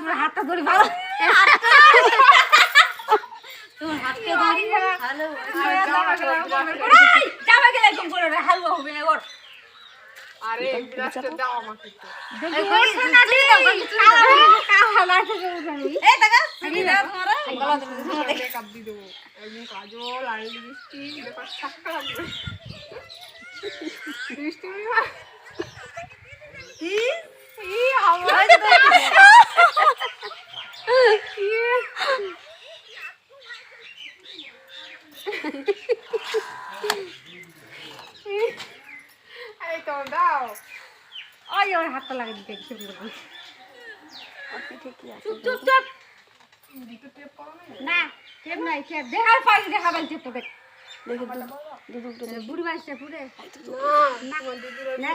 তোমার হাতটা ধরে ভালো তোমার হাতটা ধরে ভালো জামা গেলে একদম করে রে হালুয়া হবে না ওর আরে গ্লাসটা দাও আমাকে তো দেখি ওর না দিয়ে দাও কালা থেকে উঠানি এই টাকা আমি দাও তোমার মেকআপ দি দেবো একদম কাজল আর লিপস্টিক দেখো ছাক্কা লাগবে লিপস্টিক কি ই আমার এই তো দাও ওই ওর হাতটা লাগিয়ে দিতে শুরু করব চুপ চুপ চুপ দিতে টেপ করো না টেপ নাই টেপ দেখার পাই দেখাবেন টেপ তো দেখ দেখো দুধ বুড়ি বাইসে পুরে না তোমার দিদির না